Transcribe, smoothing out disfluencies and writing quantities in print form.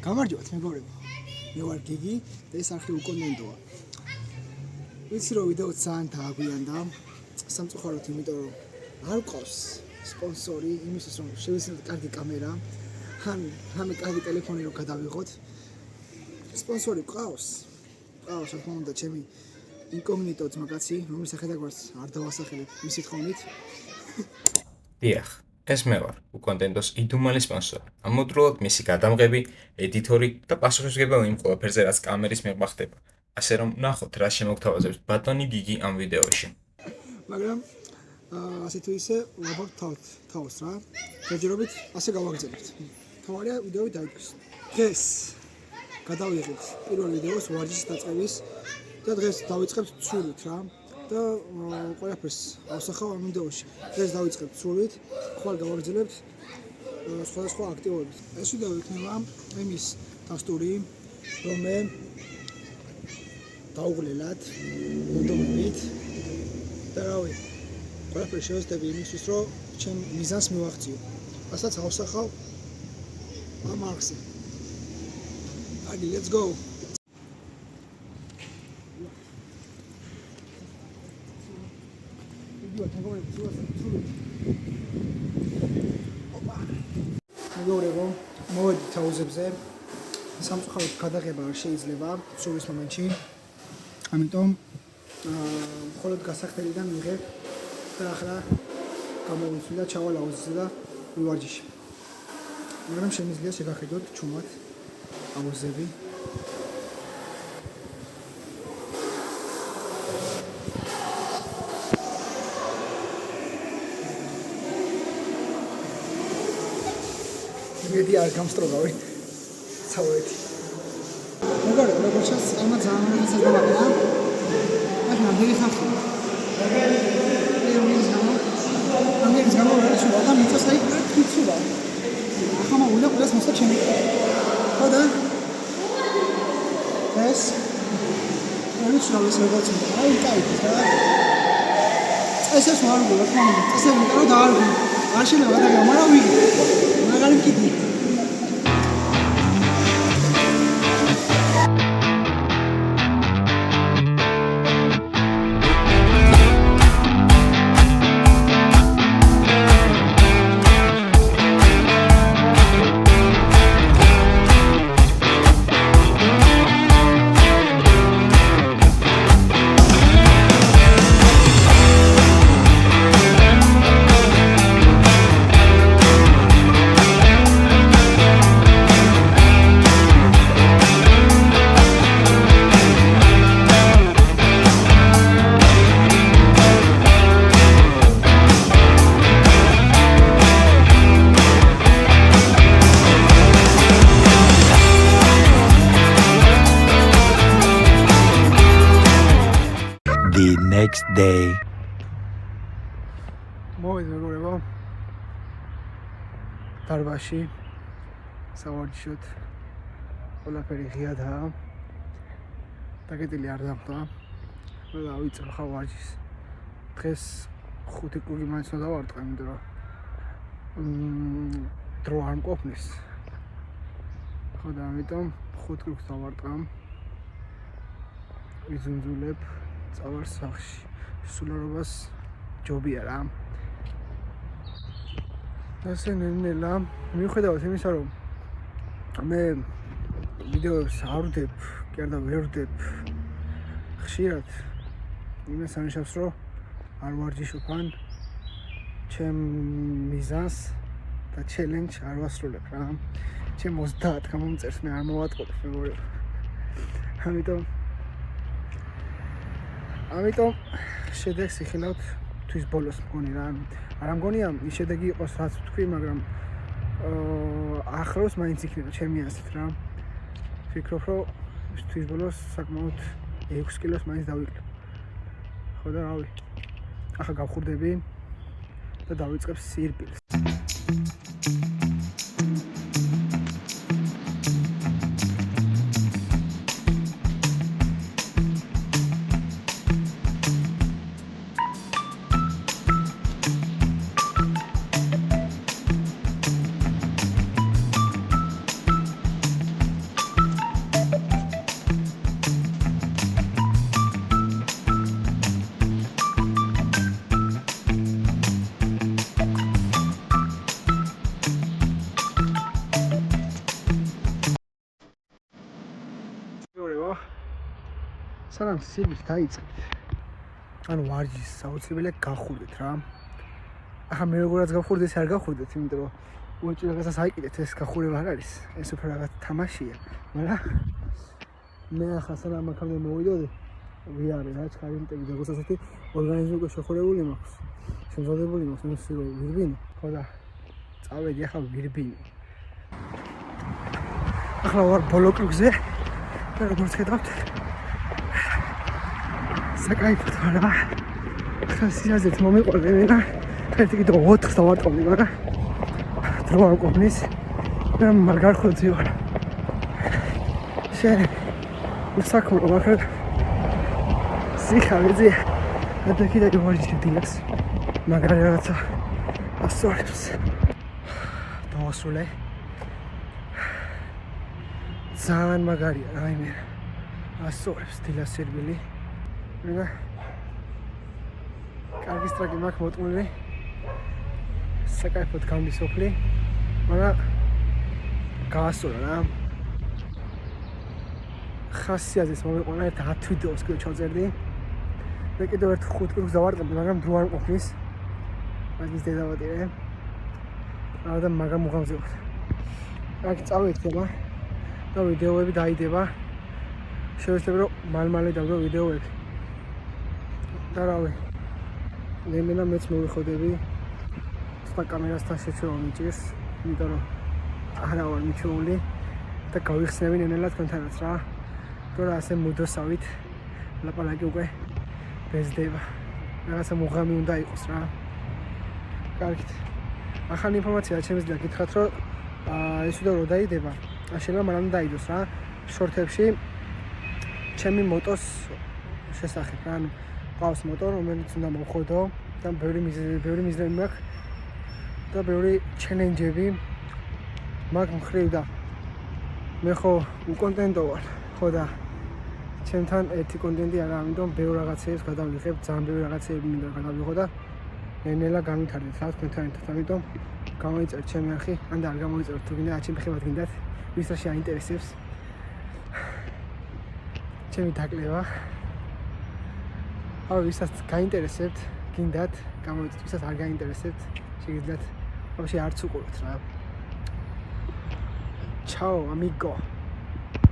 გამარჯობათ მეგობრებო. მე ვარ გიგი და ეს არხი უკონტენტოა. ვიცი რომ ვიდეო ძალიან დააგვიანდა სამწუხაროდ, იმიტომ რომ არ გვყავს სპონსორი იმისთვის რომ შევეცდეთ კარგი კამერა, ან კარგი ტელეფონი რომ გადავიღოთ. სპონსორი გვყავს, რა თქმა უნდა, ჩემი ინკოგნიტო ძმაკაცი, რომლის სახელთაგვარც არ დავასახელებ მისი თხოვნით. დიახ, ეს მე ვარ, უკონტენტოს იდუმალი სპონსორი. ამოდროულად მისი გადამღები, ედიტორი და პასუხისმგებელი იმ ყველაფერზე, რაც კამერის მიღება ხდება. ასე რომ ნახოთ, რა შემოგთავაზებს ბატონი გიგი ამ ვიდეოში. მაგრამ ასე თუ ისე ვაბობთ თავს რა. ჯერჯერობით ასე გავაგრძელებთ. თავარია ვიდეოი დაიწყოს. დღეს გადავიღებთ პირველ ვიდეოს ვარჯიშის დაწყების და დღეს დავიწყებთ ცურვით რა. და ყველაფერს ავსახავ ამ ვიდეოში. დღეს დავიწყებთ ცურვით, ხვალ გავაგრძელებთ სხვადასხვა აქტივობებით. ეს ვიდეო იქნება იმის დასტური, რომ მე დაუღლელად მოდომებით და რავი, ყველაფერს შევეცდები იმისთვის, რომ ჩემ მიზანს მივაღწიო. რასაც ავსახავ ამ არხზე. Agi, let's go. მეგობრებო, მოვედით თაუზებზე. სამწუხაროდ გადაღება არ შეიძლება ცურვის მომენტში. ამიტომ მხოლოდ გასახდელიდან მიღებ და ახლა გამოვიცვლი და ჩავალ აუზზე და ვივარჯიშე. მაგრამ შემიძლია შეგახედოთ ჩუმად აუზები. მედი არ გამსტროგავი. საუბრეთი. მეგობრებო, როგორც ამ ძალიან შესაძლებელია. ახლა ნამდვილი ხალხი. ამის გამო რა შეიძლება და მიწას აი ფიცულა. ახლა მოვიდა ყველას მოსა ჩემი. ხოდა ეს არის შევეს როგორც აი კაი რა. წესებს ვარ გულო თქმა უნდა. წესები რომ დაარგო. არ შეიძლება და გამარავი. მაგარი კიდი. The next day. მოვედი მეგობრებო დარბაზში სავარჯიშოთ. ყველაფერი ღიადაა. დაგეტილი არ დამხდა. მე დავიწყე ხა ვარჯიშს. დღეს 5 კრუგი მაინც უნდა დავარტყა, იმიტომ რომ დრო არ მყოფნის. ხო და ამიტომ 5 კრუგს დავარტყა. ვიზუნძულებ წავარ სახლში. სულარობას ჯობია რა. ასე ნელა მიუხედავად იმისა, რომ მე ვიდეოებს არ ვდებ, კი არა ვერ ვდებ ხშირად, იმას ანიშნავს, რომ არ ვარჯიშობ ან ჩემ მიზანს და ჩელენჯს არ ვასრულებ რა. ჩემ 30 გამომწერს მე არ მოვატყობ მეგობრებო. ამიტომ შედეგს იხილავთ თვის ბოლოს მგონი რა. არ მგონია ის შედეგი იყოს რაც ვთქვი, მაგრამ ახლოს მაინც იქნება ჩემი აზრით რა. ვფიქრობ, რომ თვის ბოლოს საკმაოდ 6 კილოს მაინც დავიკლებ. ხო და რავი. ახლა გავხურდები და დავიწყებ სირბილს. სანამ სიბის დაიწყეთ. ანუ ვარჯიშს საუცებელია გახურდეთ რა. ახლა მე როგორაც გავხურდეთ, ეს არ გავხურდეთ, იმიტომ რომ უეჭვი რაღაცას აიკიდეთ, ეს გახურება არ არის. ეს უფრო რაღაც თამაშია, მაგრამ მე ახლა სანამ აქამდე მოვიდოდი, ვიარე რა, ჩქარიმტები და როგორც ასეთი ორგანიზმი უკვე შეხურებული მაქვს. შემზადებული მაქვს, მე ვსირო ვირბინო, ხო და წავედი ახლა ვირბინო. ახლა ვარ ბოლო კრუგზე და როგორც ხედავთ საკაიფოდ ვარ რა. ახლა სიაზეთ მომიყვანე მე და ერთი კიდე 4-ს დავარტყობდი, მაგრამ დრო არ მყოფნის და მაგარ ხოთი ვარ. შენ უსაქმო ვარ. სიხარიძე და კიდე ვარჯიში დილას მაგარი რაღაცა ასწორებს. დავასრულე. ძალიან მაგარია რაიმე ასწორებს დილას სერბილი. და კარგი სტრაგი მაქვს მოტყმული. საკაიფოდ გამისოფლი. მაგრამ გაასწორა რა. ხასიაზეს მომიყვანა ერთ 10 ვიდეოს კიდე ჩავწერდი. და კიდევ ერთ 5 კრუგს დავარტყობდი, მაგრამ დრო არ მყოფნის. მაგის დედავატირე. და მაგრამ უღამზეოთ. აქ წავექცება და ვიდეოები დაიდება. შევეცდები რომ მალ-მალე დავდო ვიდეოები. და რავი. ნემენა მეც მოვიხოდები. ცოტა კამერასთან შეჩვევა მიჭირს, იმიტომ რომ არა ვარ მიჩვეული და გავიხსნები ნენელა თქვენთანაც რა. თუ რა ასე მუდოსავით ლაპარაკი უკვე ბეზდება. რაღაცა მუღამი უნდა იყოს რა. კარგით. ახალი ინფორმაცია შემიძლია გითხრათ, რომ ეს ვიდეო რო დაიდება, შეიძლება მანამდე დაიდოს რა. შორტებში ჩემი მოტოს შესახებ რა. ანუ ყავს მოტო, რომელიც უნდა მოვხოდო და ბევრი მიზნები მაქვს და ბევრი ჩელენჯები მაქვს მხრივ და მე ხო უკონტენტო ვარ, ხო და ჩემთან ერთი კონტენტი არა, ამიტომ ბევრ რაღაცებს გადავიღებ, ძალიან ბევრი რაღაცები მინდა გადავიღო და ნელა განვითარდეთ რა თქვენთან ერთად, ამიტომ გამოიწერეთ ჩემი არხი, ან და არ გამოიწერეთ თუ გინდა, ჩემი ხებად გინდათ, ვისაც შეაინტერესებს ჩემი დაკლება. აუ ვისაც გაინტერესებთ, გინდათ, გამოიწერეთ, ვისაც არ გაინტერესებთ, შეგიძლიათ ვაფშე არც უყუროთ რა. Ciao amigo.